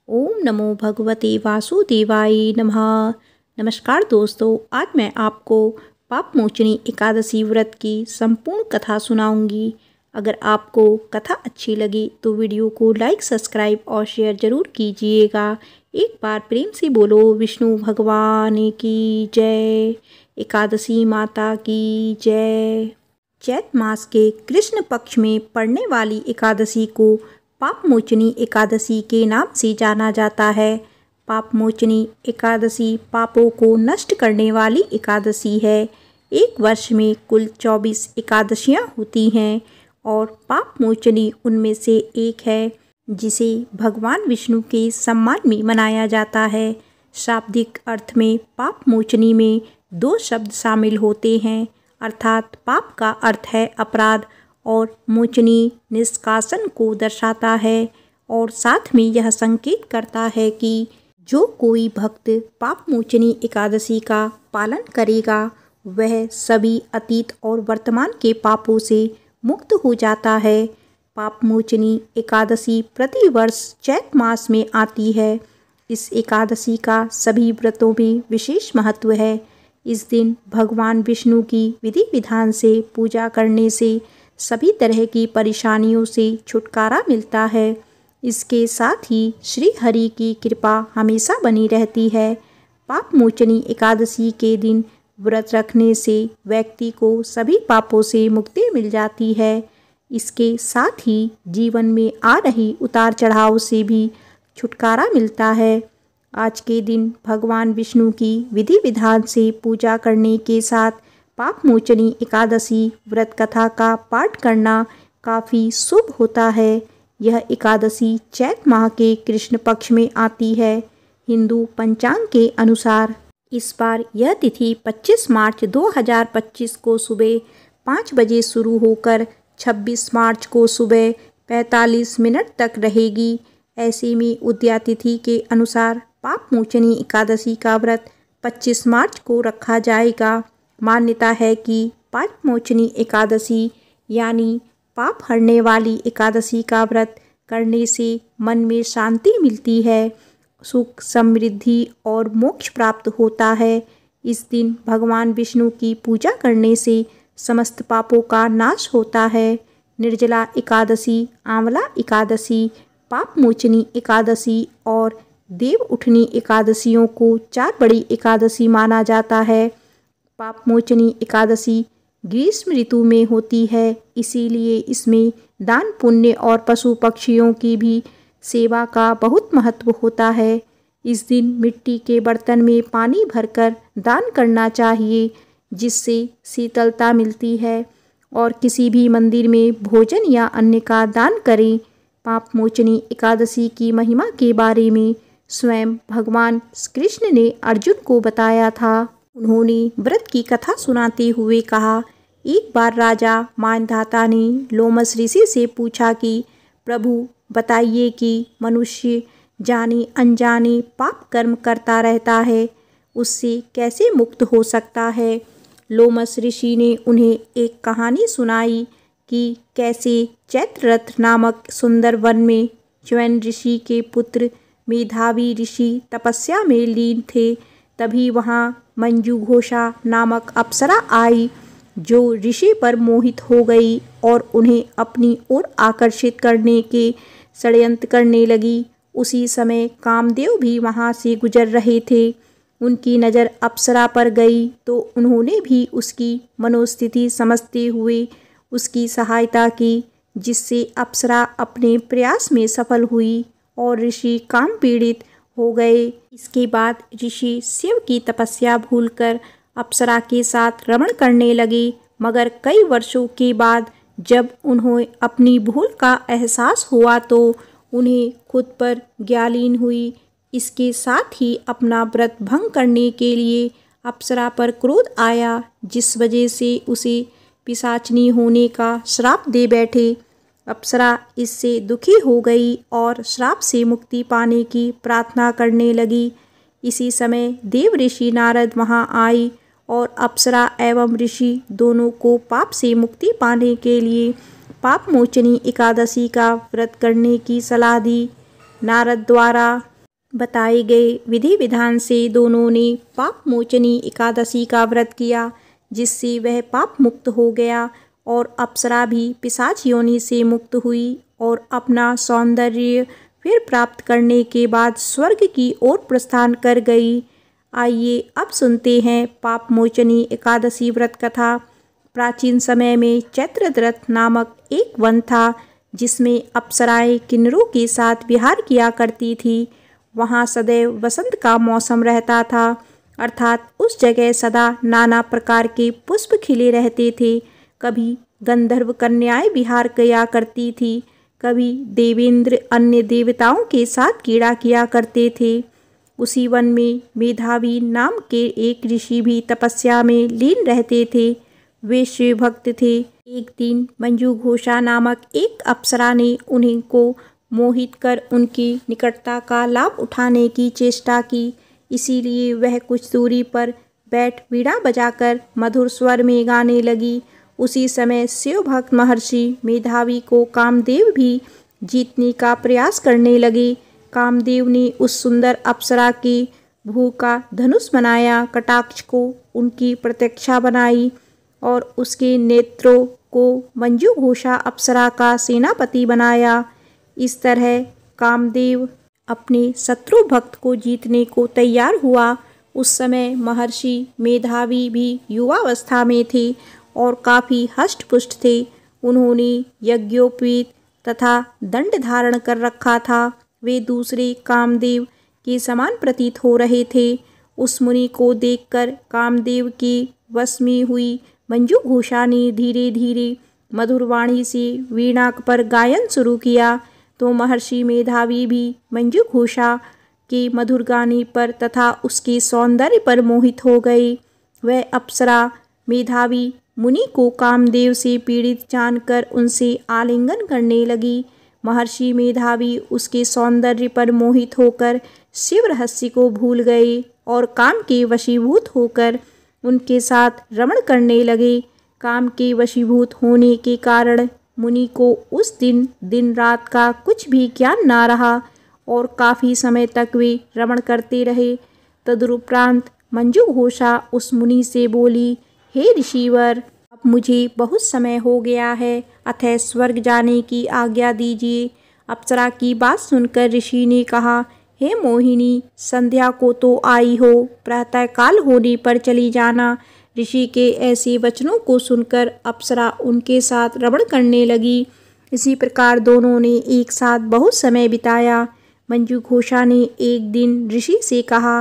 ओम नमो भगवते वासुदेवाय नमः। नमस्कार दोस्तों, आज मैं आपको पाप मोचनी एकादशी व्रत की संपूर्ण कथा सुनाऊंगी। अगर आपको कथा अच्छी लगी तो वीडियो को लाइक, सब्सक्राइब और शेयर जरूर कीजिएगा। एक बार प्रेम से बोलो विष्णु भगवान की जय, एकादशी माता की जय। चैत मास के कृष्ण पक्ष में पड़ने वाली एकादशी को पाप मोचनी एकादशी के नाम से जाना जाता है। पाप मोचनी एकादशी पापों को नष्ट करने वाली एकादशी है। एक वर्ष में कुल 24 एकादशियां होती हैं और पाप मोचनी उनमें से एक है, जिसे भगवान विष्णु के सम्मान में मनाया जाता है। शाब्दिक अर्थ में पाप मोचनी में दो शब्द शामिल होते हैं, अर्थात पाप का अर्थ है अपराध और मोचनी निष्कासन को दर्शाता है, और साथ में यह संकेत करता है कि जो कोई भक्त पाप मोचनी एकादशी का पालन करेगा वह सभी अतीत और वर्तमान के पापों से मुक्त हो जाता है। पाप मोचनी एकादशी प्रतिवर्ष चैत मास में आती है। इस एकादशी का सभी व्रतों में विशेष महत्व है। इस दिन भगवान विष्णु की विधि विधान से पूजा करने से सभी तरह की परेशानियों से छुटकारा मिलता है। इसके साथ ही श्री हरि की कृपा हमेशा बनी रहती है। पाप मोचनी एकादशी के दिन व्रत रखने से व्यक्ति को सभी पापों से मुक्ति मिल जाती है। इसके साथ ही जीवन में आ रही उतार चढ़ाव से भी छुटकारा मिलता है। आज के दिन भगवान विष्णु की विधि विधान से पूजा करने के साथ पाप मोचनी एकादशी व्रत कथा का पाठ करना काफ़ी शुभ होता है। यह एकादशी चैत माह के कृष्ण पक्ष में आती है। हिंदू पंचांग के अनुसार इस बार यह तिथि 25 मार्च 2025 को सुबह 5 बजे शुरू होकर 26 मार्च को सुबह 45 मिनट तक रहेगी। ऐसे में उदया तिथि के अनुसार पाप मोचनी एकादशी का व्रत 25 मार्च को रखा जाएगा। मान्यता है कि पाप मोचनी एकादशी यानी पाप हरने वाली एकादशी का व्रत करने से मन में शांति मिलती है, सुख, समृद्धि और मोक्ष प्राप्त होता है। इस दिन भगवान विष्णु की पूजा करने से समस्त पापों का नाश होता है। निर्जला एकादशी, आंवला एकादशी, पाप मोचनी एकादशी और देव उठनी एकादशियों को 4 बड़ी एकादशी माना जाता है। पाप मोचनी एकादशी ग्रीष्म ऋतु में होती है, इसीलिए इसमें दान पुण्य और पशु पक्षियों की भी सेवा का बहुत महत्व होता है। इस दिन मिट्टी के बर्तन में पानी भरकर दान करना चाहिए, जिससे शीतलता मिलती है, और किसी भी मंदिर में भोजन या अन्न का दान करें। पाप मोचनी एकादशी की महिमा के बारे में स्वयं भगवान कृष्ण ने अर्जुन को बताया था। उन्होंने व्रत की कथा सुनाते हुए कहा, एक बार राजा मानधाता ने लोमस ऋषि से पूछा कि प्रभु बताइए कि मनुष्य जाने अनजाने पाप कर्म करता रहता है, उससे कैसे मुक्त हो सकता है। लोमस ऋषि ने उन्हें एक कहानी सुनाई कि कैसे चैत्ररथ नामक सुंदर वन में च्यवन ऋषि के पुत्र मेधावी ऋषि तपस्या में लीन थे। तभी वहाँ मंजूघोषा नामक अप्सरा आई, जो ऋषि पर मोहित हो गई और उन्हें अपनी ओर आकर्षित करने के षड्यंत्र करने लगी। उसी समय कामदेव भी वहाँ से गुजर रहे थे। उनकी नज़र अप्सरा पर गई तो उन्होंने भी उसकी मनोस्थिति समझते हुए उसकी सहायता की, जिससे अप्सरा अपने प्रयास में सफल हुई और ऋषि काम पीड़ित हो गए। इसके बाद ऋषि शिव की तपस्या भूलकर अप्सरा के साथ रमण करने लगे, मगर कई वर्षों के बाद जब उन्हें अपनी भूल का एहसास हुआ तो उन्हें खुद पर ज्ञालीन हुई। इसके साथ ही अपना व्रत भंग करने के लिए अप्सरा पर क्रोध आया, जिस वजह से उसे पिशाचनी होने का श्राप दे बैठे। अप्सरा इससे दुखी हो गई और श्राप से मुक्ति पाने की प्रार्थना करने लगी। इसी समय देव ऋषि नारद वहाँ आई और अप्सरा एवं ऋषि दोनों को पाप से मुक्ति पाने के लिए पाप मोचनी एकादशी का व्रत करने की सलाह दी। नारद द्वारा बताए गए विधि विधान से दोनों ने पाप मोचनी एकादशी का व्रत किया, जिससे वह पाप मुक्त हो गया और अप्सरा भी पिशाच योनि से मुक्त हुई और अपना सौंदर्य फिर प्राप्त करने के बाद स्वर्ग की ओर प्रस्थान कर गई। आइए अब सुनते हैं पाप मोचनी एकादशी व्रत कथा। प्राचीन समय में चैत्रद्रथ नामक एक वन था, जिसमें अप्सराएं किन्नरों के साथ विहार किया करती थी। वहाँ सदैव वसंत का मौसम रहता था, अर्थात उस जगह सदा नाना प्रकार के पुष्प खिले रहते थे। कभी गंधर्व कन्याएं विहार किया करती थी, कभी देवेंद्र अन्य देवताओं के साथ क्रीड़ा किया करते थे। उसी वन में मेधावी नाम के एक ऋषि भी तपस्या में लीन रहते थे। वे शिव भक्त थे। एक दिन मंजू घोषा नामक एक अप्सरा ने उन्हें को मोहित कर उनकी निकटता का लाभ उठाने की चेष्टा की। इसीलिए वह कुछ दूरी पर बैठ वीणा बजाकर मधुर स्वर में गाने लगी। उसी समय शिव भक्त महर्षि मेधावी को कामदेव भी जीतने का प्रयास करने लगे। कामदेव ने उस सुंदर अप्सरा के भू का धनुष बनाया, कटाक्ष को उनकी प्रत्यक्षा बनाई और उसके नेत्रों को मंजू घोषा अप्सरा का सेनापति बनाया। इस तरह कामदेव अपने शत्रु भक्त को जीतने को तैयार हुआ। उस समय महर्षि मेधावी भी युवावस्था में थे और काफ़ी हष्ट-पुष्ट थे। उन्होंने यज्ञोपवीत तथा दंड धारण कर रखा था। वे दूसरे कामदेव के समान प्रतीत हो रहे थे। उस मुनि को देखकर कामदेव के वश में हुई मंजू घोषा ने धीरे धीरे मधुर वाणी से वीणा पर गायन शुरू किया, तो महर्षि मेधावी भी मंजू घोषा के मधुर गाने पर तथा उसके सौंदर्य पर मोहित हो गए। वह अप्सरा मेधावी मुनि को कामदेव से पीड़ित जानकर उनसे आलिंगन करने लगी। महर्षि मेधावी उसके सौंदर्य पर मोहित होकर शिव रहस्य को भूल गए और काम के वशीभूत होकर उनके साथ रमण करने लगे। काम के वशीभूत होने के कारण मुनि को उस दिन दिन रात का कुछ भी ज्ञान ना रहा और काफ़ी समय तक वे रमण करते रहे। तदुपरांत मंजू घोषा उस मुनि से बोली, हे ऋषिवर, अब मुझे बहुत समय हो गया है, अतः स्वर्ग जाने की आज्ञा दीजिए। अप्सरा की बात सुनकर ऋषि ने कहा, हे मोहिनी, संध्या को तो आई हो, प्रातः काल होने पर चली जाना। ऋषि के ऐसे वचनों को सुनकर अप्सरा उनके साथ रमण करने लगी। इसी प्रकार दोनों ने एक साथ बहुत समय बिताया। मंजू घोषा ने एक दिन ऋषि से कहा,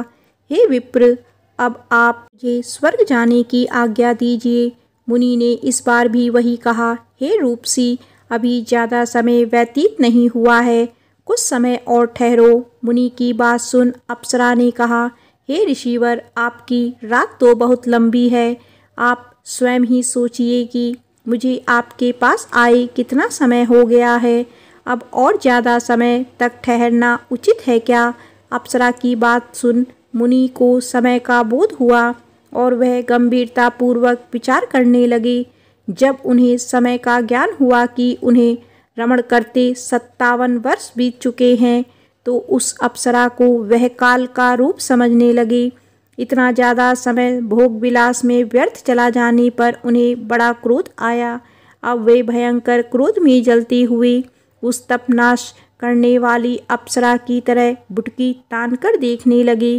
हे विप्र, अब आप मुझे स्वर्ग जाने की आज्ञा दीजिए। मुनि ने इस बार भी वही कहा, हे रूपसी, अभी ज़्यादा समय व्यतीत नहीं हुआ है, कुछ समय और ठहरो। मुनि की बात सुन अप्सरा ने कहा, हे ऋषिवर, आपकी रात तो बहुत लंबी है। आप स्वयं ही सोचिए कि मुझे आपके पास आए कितना समय हो गया है। अब और ज़्यादा समय तक ठहरना उचित है क्या? अप्सरा की बात सुन मुनि को समय का बोध हुआ और वह गंभीरतापूर्वक विचार करने लगे। जब उन्हें समय का ज्ञान हुआ कि उन्हें रमण करते 57 वर्ष बीत चुके हैं, तो उस अप्सरा को वह काल का रूप समझने लगे। इतना ज़्यादा समय भोग विलास में व्यर्थ चला जाने पर उन्हें बड़ा क्रोध आया। अब वे भयंकर क्रोध में जलते हुए उस तपनाश करने वाली अप्सरा की तरह बुटकी तानकर देखने लगे।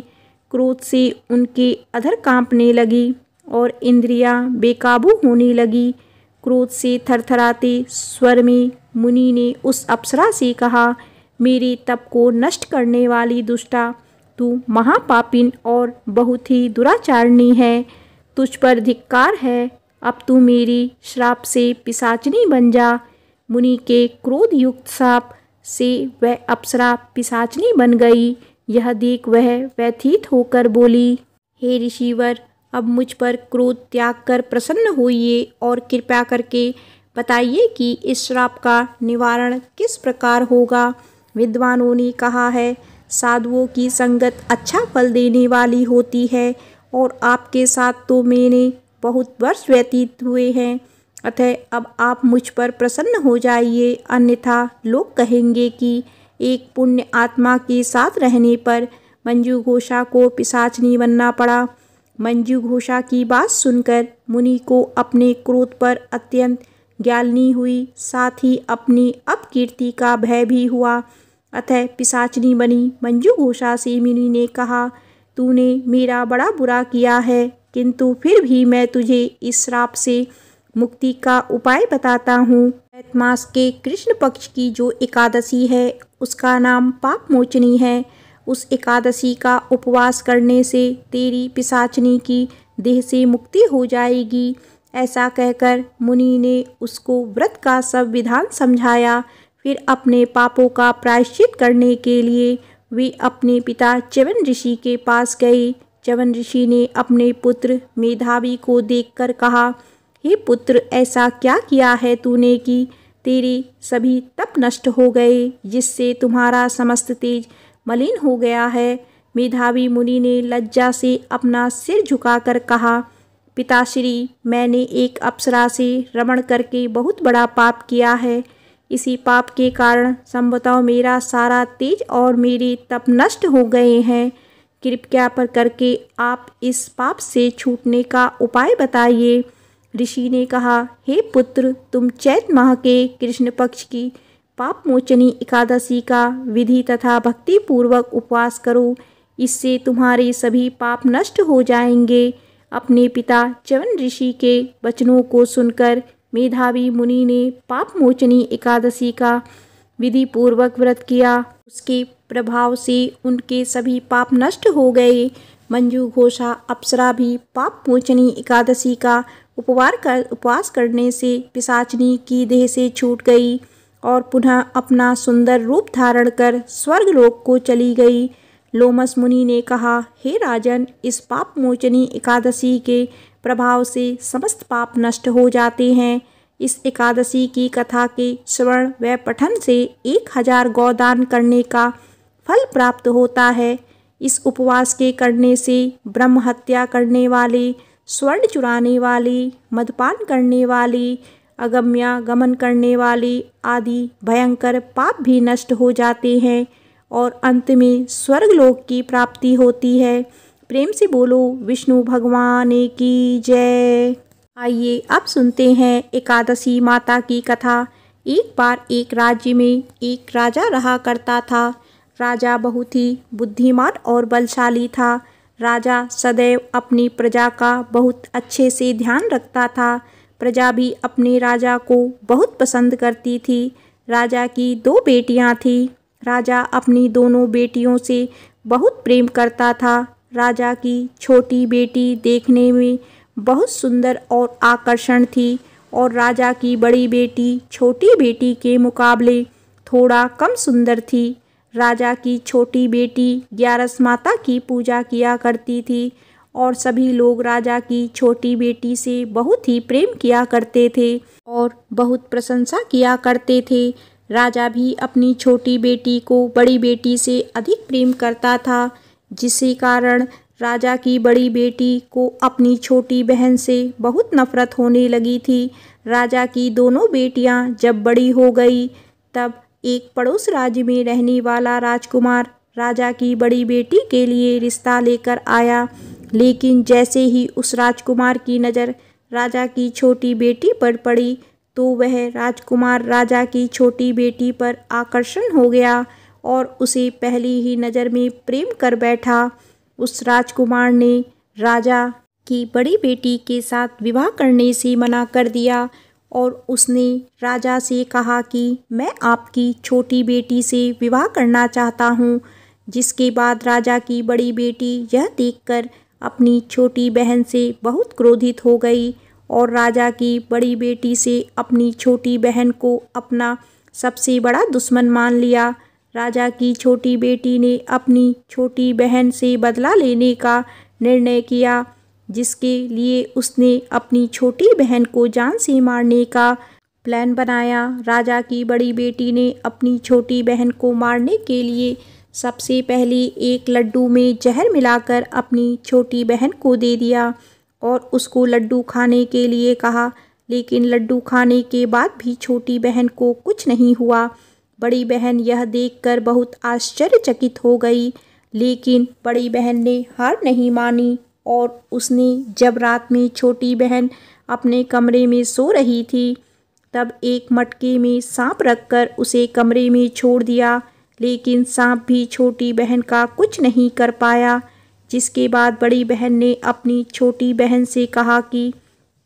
क्रोध से उनके अधर कांपने लगी और इंद्रियां बेकाबू होने लगी। क्रोध से थरथराते स्वर में मुनि ने उस अप्सरा से कहा, मेरे तप को नष्ट करने वाली दुष्टा, तू महापापिन और बहुत ही दुराचारणी है। तुझ पर धिक्कार है, अब तू मेरी श्राप से पिशाचनी बन जा। मुनि के क्रोध युक्त शाप से वह अप्सरा पिशाचनी बन गई। यह देख वह व्यथित होकर बोली, हे ऋषिवर, अब मुझ पर क्रोध त्याग कर प्रसन्न होइए और कृपया करके बताइए कि इस श्राप का निवारण किस प्रकार होगा। विद्वानों ने कहा है, साधुओं की संगत अच्छा फल देने वाली होती है और आपके साथ तो मैंने बहुत वर्ष व्यतीत हुए हैं, अतः अब आप मुझ पर प्रसन्न हो जाइए, अन्यथा लोग कहेंगे कि एक पुण्य आत्मा के साथ रहने पर मंजू घोषा को पिशाचनी बनना पड़ा। मंजू घोषा की बात सुनकर मुनि को अपने क्रोध पर अत्यंत ग्लानि हुई, साथ ही अपनी अपकीर्ति का भय भी हुआ। अतः पिशाचनी बनी मंजू घोषा से मुनि ने कहा, तूने मेरा बड़ा बुरा किया है, किंतु फिर भी मैं तुझे इस श्राप से मुक्ति का उपाय बताता हूँ। चैत मास के कृष्ण पक्ष की जो एकादशी है उसका नाम पाप मोचनी है। उस एकादशी का उपवास करने से तेरी पिशाचनी की देह से मुक्ति हो जाएगी। ऐसा कहकर मुनि ने उसको व्रत का सब विधान समझाया। फिर अपने पापों का प्रायश्चित करने के लिए वे अपने पिता च्यवन ऋषि के पास गए। च्यवन ऋषि ने अपने पुत्र मेधावी को देखकर कहा, हे पुत्र, ऐसा क्या किया है तूने कि तेरे सभी तप नष्ट हो गए, जिससे तुम्हारा समस्त तेज मलिन हो गया है। मेधावी मुनि ने लज्जा से अपना सिर झुकाकर कहा, पिताश्री, मैंने एक अप्सरा से रमण करके बहुत बड़ा पाप किया है। इसी पाप के कारण संभवतः मेरा सारा तेज और मेरे तप नष्ट हो गए हैं। कृपया पर करके आप इस पाप से छूटने का उपाय बताइए। ऋषि ने कहा, हे पुत्र, तुम चैत माह के कृष्ण पक्ष की पाप मोचनी एकादशी का विधि तथा भक्ति पूर्वक उपवास करो, इससे तुम्हारे सभी पाप नष्ट हो जाएंगे। अपने पिता च्यवन ऋषि के वचनों को सुनकर मेधावी मुनि ने पाप मोचनी एकादशी का विधि पूर्वक व्रत किया। उसके प्रभाव से उनके सभी पाप नष्ट हो गए। मंजू घोषा अप्सरा भी पाप मोचनी एकादशी का उपवास करने से पिशाचनी की देह से छूट गई और पुनः अपना सुंदर रूप धारण कर स्वर्गलोक को चली गई। लोमस मुनि ने कहा, हे राजन, इस पाप मोचनी एकादशी के प्रभाव से समस्त पाप नष्ट हो जाते हैं। इस एकादशी की कथा के श्रवण व पठन से 1000 गौदान करने का फल प्राप्त होता है। इस उपवास के करने से ब्रह्म हत्या करने वाले, स्वर्ण चुराने वाले, मदपान करने वाले, अगम्यागमन करने वाले आदि भयंकर पाप भी नष्ट हो जाते हैं और अंत में स्वर्गलोक की प्राप्ति होती है। प्रेम से बोलो विष्णु भगवान की जय। आइए अब सुनते हैं एकादशी माता की कथा। एक बार एक राज्य में एक राजा रहा करता था। राजा बहुत ही बुद्धिमान और बलशाली था। राजा सदैव अपनी प्रजा का बहुत अच्छे से ध्यान रखता था। प्रजा भी अपने राजा को बहुत पसंद करती थी। राजा की 2 बेटियां थीं। राजा अपनी दोनों बेटियों से बहुत प्रेम करता था। राजा की छोटी बेटी देखने में बहुत सुंदर और आकर्षण थी और राजा की बड़ी बेटी छोटी बेटी के मुकाबले थोड़ा कम सुंदर थी। राजा की छोटी बेटी ग्यारस माता की पूजा किया करती थी और सभी लोग राजा की छोटी बेटी से बहुत ही प्रेम किया करते थे और बहुत प्रशंसा किया करते थे। राजा भी अपनी छोटी बेटी को बड़ी बेटी से अधिक प्रेम करता था, जिसके कारण राजा की बड़ी बेटी को अपनी छोटी बहन से बहुत नफरत होने लगी थी। राजा की दोनों बेटियां जब बड़ी हो गई तब एक पड़ोस राज्य में रहने वाला राजकुमार राजा की बड़ी बेटी के लिए रिश्ता लेकर आया। लेकिन जैसे ही उस राजकुमार की नज़र राजा की छोटी बेटी पर पड़ी तो वह राजकुमार राजा की छोटी बेटी पर आकर्षण हो गया और उसे पहली ही नज़र में प्रेम कर बैठा। उस राजकुमार ने राजा की बड़ी बेटी के साथ विवाह करने से मना कर दिया और उसने राजा से कहा कि मैं आपकी छोटी बेटी से विवाह करना चाहता हूँ। जिसके बाद राजा की बड़ी बेटी यह देखकर अपनी छोटी बहन से बहुत क्रोधित हो गई और राजा की बड़ी बेटी से अपनी छोटी बहन को अपना सबसे बड़ा दुश्मन मान लिया। राजा की छोटी बेटी ने अपनी छोटी बहन से बदला लेने का निर्णय किया, जिसके लिए उसने अपनी छोटी बहन को जान से मारने का प्लान बनाया। राजा की बड़ी बेटी ने अपनी छोटी बहन को मारने के लिए सबसे पहले एक लड्डू में जहर मिलाकर अपनी छोटी बहन को दे दिया और उसको लड्डू खाने के लिए कहा। लेकिन लड्डू खाने के बाद भी छोटी बहन को कुछ नहीं हुआ। बड़ी बहन यह देखकर बहुत आश्चर्यचकित हो गई, लेकिन बड़ी बहन ने हार नहीं मानी और उसने जब रात में छोटी बहन अपने कमरे में सो रही थी, तब एक मटके में सांप रखकर उसे कमरे में छोड़ दिया, लेकिन सांप भी छोटी बहन का कुछ नहीं कर पाया। जिसके बाद बड़ी बहन ने अपनी छोटी बहन से कहा कि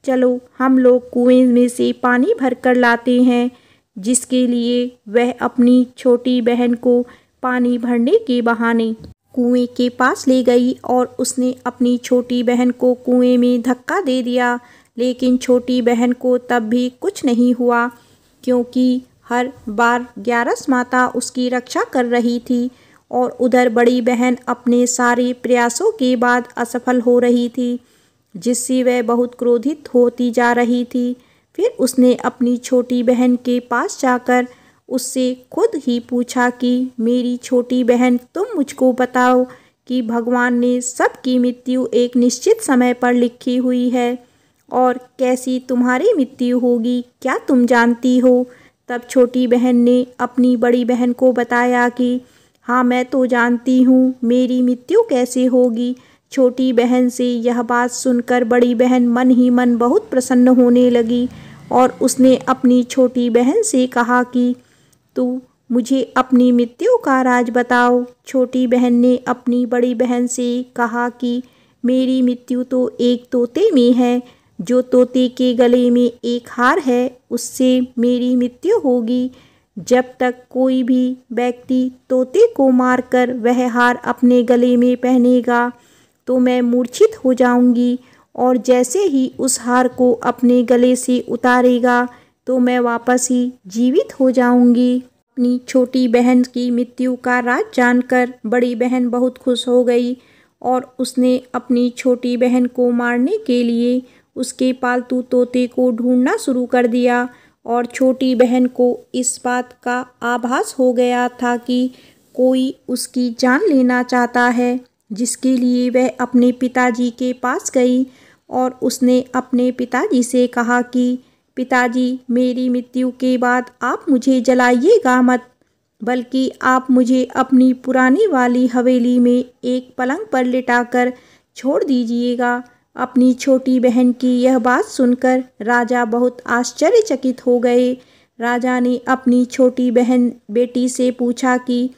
चलो हम लोग कुएं में से पानी भर कर लाते हैं, जिसके लिए वह अपनी छोटी बहन को पानी भरने के बहाने कुएं के पास ले गई और उसने अपनी छोटी बहन को कुएं में धक्का दे दिया, लेकिन छोटी बहन को तब भी कुछ नहीं हुआ, क्योंकि हर बार ग्यारस माता उसकी रक्षा कर रही थी और उधर बड़ी बहन अपने सारे प्रयासों के बाद असफल हो रही थी, जिससे वह बहुत क्रोधित होती जा रही थी। फिर उसने अपनी छोटी बहन के पास जाकर उससे खुद ही पूछा कि मेरी छोटी बहन, तुम मुझको बताओ कि भगवान ने सबकी मृत्यु एक निश्चित समय पर लिखी हुई है और कैसी तुम्हारी मृत्यु होगी, क्या तुम जानती हो? तब छोटी बहन ने अपनी बड़ी बहन को बताया कि हाँ, मैं तो जानती हूँ मेरी मृत्यु कैसे होगी। छोटी बहन से यह बात सुनकर बड़ी बहन मन ही मन बहुत प्रसन्न होने लगी और उसने अपनी छोटी बहन से कहा कि तू मुझे अपनी मृत्यु का राज बताओ। छोटी बहन ने अपनी बड़ी बहन से कहा कि मेरी मृत्यु तो एक तोते में है, जो तोते के गले में एक हार है, उससे मेरी मृत्यु होगी। जब तक कोई भी व्यक्ति तोते को मारकर वह हार अपने गले में पहनेगा तो मैं मूर्छित हो जाऊंगी, और जैसे ही उस हार को अपने गले से उतारेगा तो मैं वापस ही जीवित हो जाऊंगी। अपनी छोटी बहन की मृत्यु का राज जानकर बड़ी बहन बहुत खुश हो गई और उसने अपनी छोटी बहन को मारने के लिए उसके पालतू तोते को ढूंढना शुरू कर दिया। और छोटी बहन को इस बात का आभास हो गया था कि कोई उसकी जान लेना चाहता है, जिसके लिए वह अपने पिताजी के पास गई और उसने अपने पिताजी से कहा कि पिताजी, मेरी मृत्यु के बाद आप मुझे जलाइएगा मत, बल्कि आप मुझे अपनी पुरानी वाली हवेली में एक पलंग पर लिटाकर छोड़ दीजिएगा। अपनी छोटी बहन की यह बात सुनकर राजा बहुत आश्चर्यचकित हो गए। राजा ने अपनी छोटी बहन बेटी से पूछा कि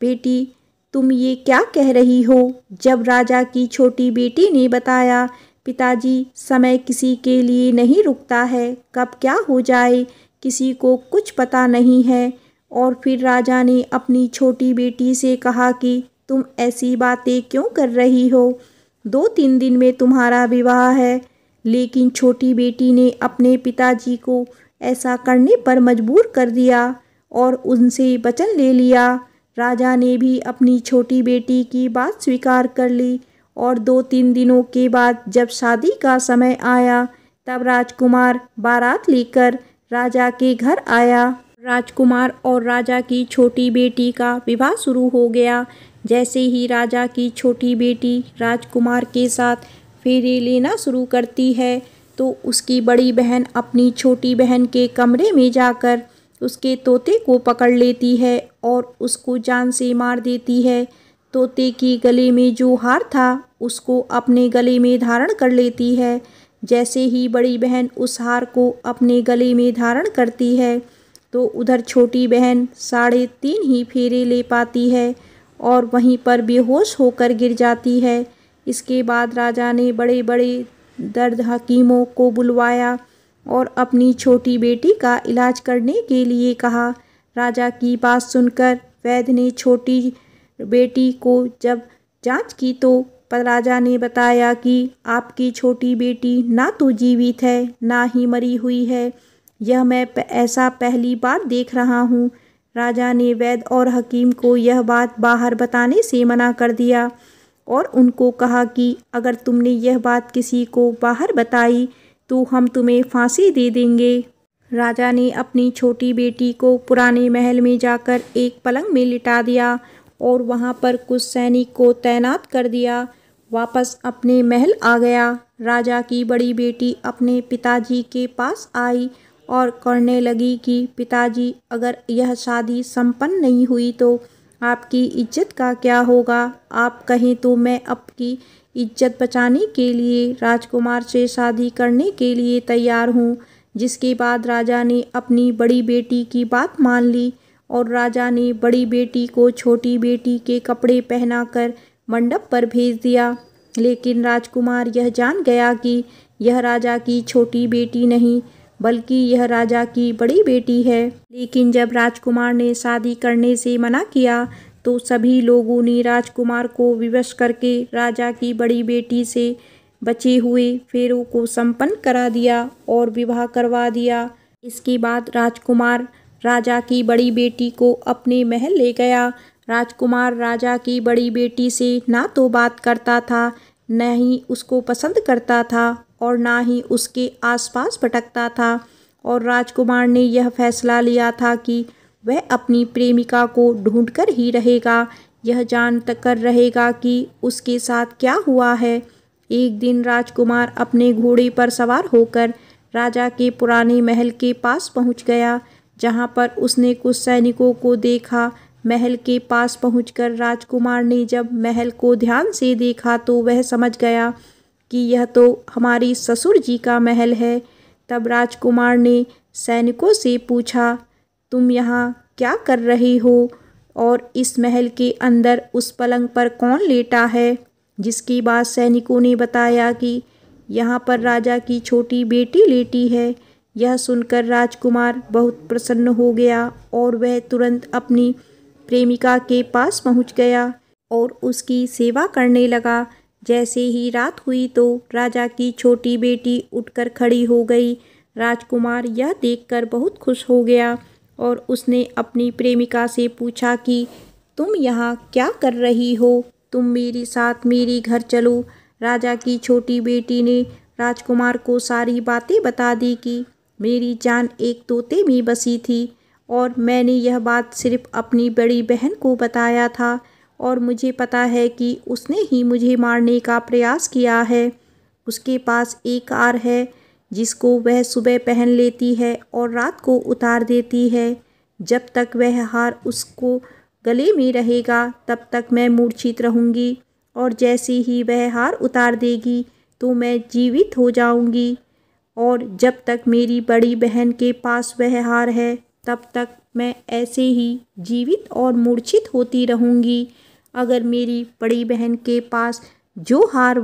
बेटी, तुम ये क्या कह रही हो? जब राजा की छोटी बेटी ने बताया, पिताजी, समय किसी के लिए नहीं रुकता है, कब क्या हो जाए किसी को कुछ पता नहीं है। और फिर राजा ने अपनी छोटी बेटी से कहा कि तुम ऐसी बातें क्यों कर रही हो? 2-3 दिन में तुम्हारा विवाह है। लेकिन छोटी बेटी ने अपने पिताजी को ऐसा करने पर मजबूर कर दिया और उनसे वचन ले लिया। राजा ने भी अपनी छोटी बेटी की बात स्वीकार कर ली और 2-3 दिनों के बाद जब शादी का समय आया, तब राजकुमार बारात लेकर राजा के घर आया। राजकुमार और राजा की छोटी बेटी का विवाह शुरू हो गया। जैसे ही राजा की छोटी बेटी राजकुमार के साथ फेरे लेना शुरू करती है, तो उसकी बड़ी बहन अपनी छोटी बहन के कमरे में जाकर उसके तोते को पकड़ लेती है और उसको जान से मार देती है। तोते के गले में जो हार था उसको अपने गले में धारण कर लेती है। जैसे ही बड़ी बहन उस हार को अपने गले में धारण करती है, तो उधर छोटी बहन 3.5 ही फेरे ले पाती है और वहीं पर बेहोश होकर गिर जाती है। इसके बाद राजा ने बड़े बड़े दर्द हकीमों को बुलवाया और अपनी छोटी बेटी का इलाज करने के लिए कहा। राजा की बात सुनकर वैद्य ने छोटी बेटी को जब जांच की, तो राजा ने बताया कि आपकी छोटी बेटी ना तो जीवित है, ना ही मरी हुई है। यह मैं ऐसा पहली बार देख रहा हूँ। राजा ने वैद्य और हकीम को यह बात बाहर बताने से मना कर दिया और उनको कहा कि अगर तुमने यह बात किसी को बाहर बताई तो हम तुम्हें फांसी दे देंगे। राजा ने अपनी छोटी बेटी को पुराने महल में जाकर एक पलंग में लिटा दिया और वहाँ पर कुछ सैनिक को तैनात कर दिया। वापस अपने महल आ गया। राजा की बड़ी बेटी अपने पिताजी के पास आई और कहने लगी कि पिताजी, अगर यह शादी संपन्न नहीं हुई तो आपकी इज्जत का क्या होगा? आप कहें तो मैं आपकी इज्जत बचाने के लिए राजकुमार से शादी करने के लिए तैयार हूँ। जिसके बाद राजा ने अपनी बड़ी बेटी की बात मान ली और राजा ने बड़ी बेटी को छोटी बेटी के कपड़े पहनाकर मंडप पर भेज दिया। लेकिन राजकुमार यह जान गया कि यह राजा की छोटी बेटी नहीं बल्कि यह राजा की बड़ी बेटी है। लेकिन जब राजकुमार ने शादी करने से मना किया तो सभी लोगों ने राजकुमार को विवश करके राजा की बड़ी बेटी से बचे हुए फेरों को संपन्न करा दिया और विवाह करवा दिया। इसके बाद राजकुमार राजा की बड़ी बेटी को अपने महल ले गया। राजकुमार राजा की बड़ी बेटी से ना तो बात करता था, न ही उसको पसंद करता था और ना ही उसके आसपास भटकता था। और राजकुमार ने यह फैसला लिया था कि वह अपनी प्रेमिका को ढूंढकर ही रहेगा, यह जान कर रहेगा कि उसके साथ क्या हुआ है। एक दिन राजकुमार अपने घोड़े पर सवार होकर राजा के पुराने महल के पास पहुंच गया, जहां पर उसने कुछ सैनिकों को देखा। महल के पास पहुंचकर राजकुमार ने जब महल को ध्यान से देखा तो वह समझ गया कि यह तो हमारी ससुर जी का महल है। तब राजकुमार ने सैनिकों से पूछा, तुम यहाँ क्या कर रहे हो और इस महल के अंदर उस पलंग पर कौन लेटा है? जिसके बाद सैनिकों ने बताया कि यहाँ पर राजा की छोटी बेटी लेटी है। यह सुनकर राजकुमार बहुत प्रसन्न हो गया और वह तुरंत अपनी प्रेमिका के पास पहुँच गया और उसकी सेवा करने लगा। जैसे ही रात हुई तो राजा की छोटी बेटी उठकर खड़ी हो गई। राजकुमार यह देखकर बहुत खुश हो गया और उसने अपनी प्रेमिका से पूछा कि तुम यहाँ क्या कर रही हो? तुम मेरे साथ मेरे घर चलो। राजा की छोटी बेटी ने राजकुमार को सारी बातें बता दी कि मेरी जान एक तोते में बसी थी और मैंने यह बात सिर्फ अपनी बड़ी बहन को बताया था और मुझे पता है कि उसने ही मुझे मारने का प्रयास किया है। उसके पास एक हार है जिसको वह सुबह पहन लेती है और रात को उतार देती है। जब तक वह हार उसको गले में रहेगा तब तक मैं मूर्छित रहूँगी और जैसे ही वह हार उतार देगी तो मैं जीवित हो जाऊँगी। और जब तक मेरी बड़ी बहन के पास वह हार है तब तक मैं ऐसे ही जीवित और मूर्छित होती रहूँगी। अगर मेरी बड़ी बहन के पास जो हार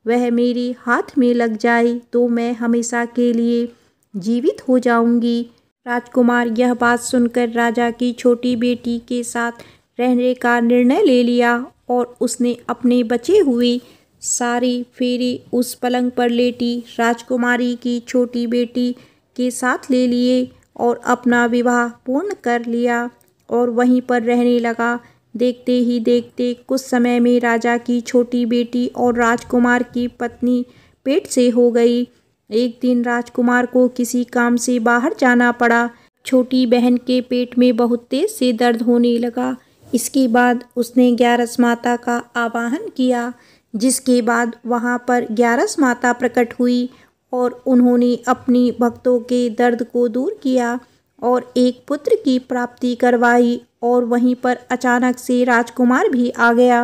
वह मेरे हाथ में लग जाए तो मैं हमेशा के लिए जीवित हो जाऊंगी। राजकुमार यह बात सुनकर राजा की छोटी बेटी के साथ रहने का निर्णय ले लिया और उसने अपने बचे हुए सारे फेरे उस पलंग पर लेटी राजकुमारी की छोटी बेटी के साथ ले लिए और अपना विवाह पूर्ण कर लिया और वहीं पर रहने लगा। देखते ही देखते कुछ समय में राजा की छोटी बेटी और राजकुमार की पत्नी पेट से हो गई। एक दिन राजकुमार को किसी काम से बाहर जाना पड़ा। छोटी बहन के पेट में बहुत तेज से दर्द होने लगा। इसके बाद उसने ग्यारस माता का आवाहन किया, जिसके बाद वहां पर ग्यारस माता प्रकट हुई और उन्होंने अपनी भक्तों के दर्द को दूर किया और एक पुत्र की प्राप्ति करवाई। और वहीं पर अचानक से राजकुमार भी आ गया।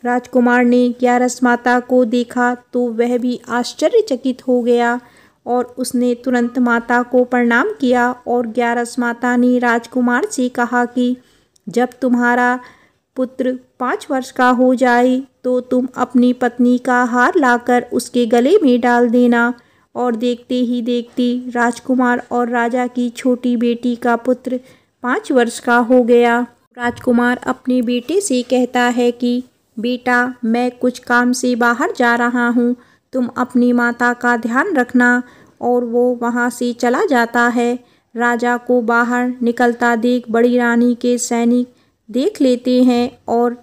राजकुमार ने ग्यारस माता को देखा तो वह भी आश्चर्यचकित हो गया और उसने तुरंत माता को प्रणाम किया और ग्यारस माता ने राजकुमार से कहा कि जब तुम्हारा पुत्र 5 वर्ष का हो जाए तो तुम अपनी पत्नी का हार लाकर उसके गले में डाल देना। और देखते ही देखते राजकुमार और राजा की छोटी बेटी का पुत्र 5 वर्ष का हो गया। राजकुमार अपने बेटे से कहता है कि बेटा, मैं कुछ काम से बाहर जा रहा हूँ, तुम अपनी माता का ध्यान रखना। और वो वहाँ से चला जाता है। राजा को बाहर निकलता देख बड़ी रानी के सैनिक देख लेते हैं और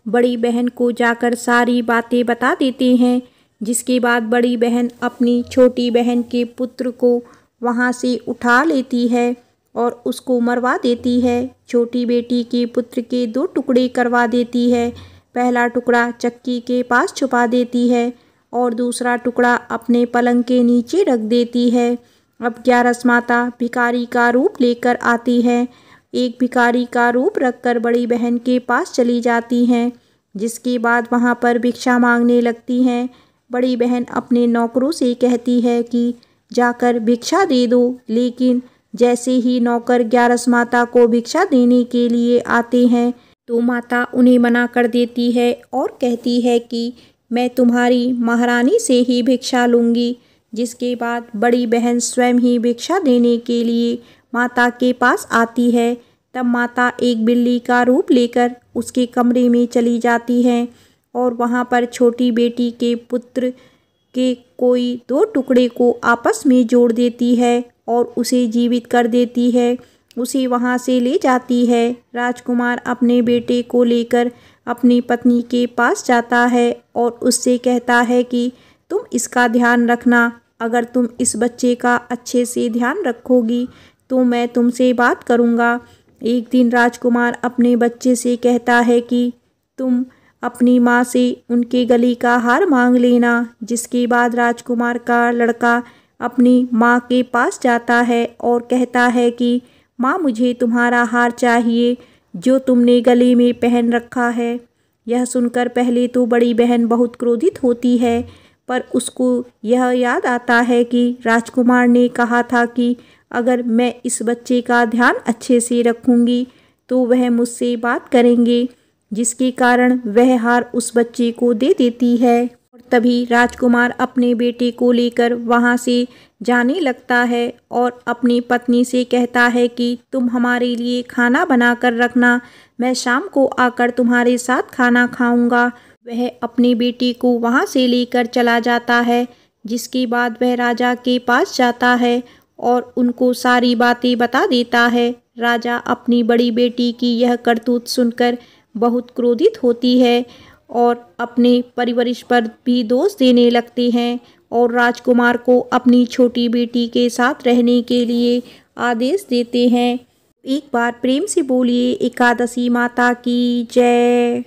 बड़ी बहन को जाकर सारी बातें बता देते हैं। जिसके बाद बड़ी बहन अपनी छोटी बहन के पुत्र को वहाँ से उठा लेती है और उसको मरवा देती है। छोटी बेटी के पुत्र के 2 टुकड़े करवा देती है। पहला टुकड़ा चक्की के पास छुपा देती है और दूसरा टुकड़ा अपने पलंग के नीचे रख देती है। अब ग्यारस माता भिखारी का रूप लेकर आती है। एक भिखारी का रूप रखकर बड़ी बहन के पास चली जाती हैं, जिसके बाद वहाँ पर भिक्षा मांगने लगती हैं। बड़ी बहन अपने नौकरों से कहती है कि जाकर भिक्षा दे दो, लेकिन जैसे ही नौकर ग्यारस माता को भिक्षा देने के लिए आते हैं तो माता उन्हें मना कर देती है और कहती है कि मैं तुम्हारी महारानी से ही भिक्षा लूँगी। जिसके बाद बड़ी बहन स्वयं ही भिक्षा देने के लिए माता के पास आती है। तब माता एक बिल्ली का रूप लेकर उसके कमरे में चली जाती है और वहाँ पर छोटी बेटी के पुत्र के कोई दो टुकड़े को आपस में जोड़ देती है और उसे जीवित कर देती है। उसे वहाँ से ले जाती है। राजकुमार अपने बेटे को लेकर अपनी पत्नी के पास जाता है और उससे कहता है कि तुम इसका ध्यान रखना। अगर तुम इस बच्चे का अच्छे से ध्यान रखोगी तो मैं तुमसे बात करूँगा। एक दिन राजकुमार अपने बच्चे से कहता है कि तुम अपनी माँ से उनके गले का हार मांग लेना। जिसके बाद राजकुमार का लड़का अपनी माँ के पास जाता है और कहता है कि माँ, मुझे तुम्हारा हार चाहिए जो तुमने गले में पहन रखा है। यह सुनकर पहले तो बड़ी बहन बहुत क्रोधित होती है, पर उसको यह याद आता है कि राजकुमार ने कहा था कि अगर मैं इस बच्चे का ध्यान अच्छे से रखूँगी तो वह मुझसे बात करेंगे, जिसके कारण वह हार उस बच्चे को दे देती है। और तभी राजकुमार अपने बेटे को लेकर वहाँ से जाने लगता है और अपनी पत्नी से कहता है कि तुम हमारे लिए खाना बना कर रखना, मैं शाम को आकर तुम्हारे साथ खाना खाऊंगा। वह अपने बेटे को वहाँ से लेकर चला जाता है। जिसके बाद वह राजा के पास जाता है और उनको सारी बातें बता देता है। राजा अपनी बड़ी बेटी की यह करतूत सुनकर बहुत क्रोधित होती है और अपने परिवरिश पर भी दोष देने लगते हैं और राजकुमार को अपनी छोटी बेटी के साथ रहने के लिए आदेश देते हैं। एक बार प्रेम से बोलिए एकादशी माता की जय।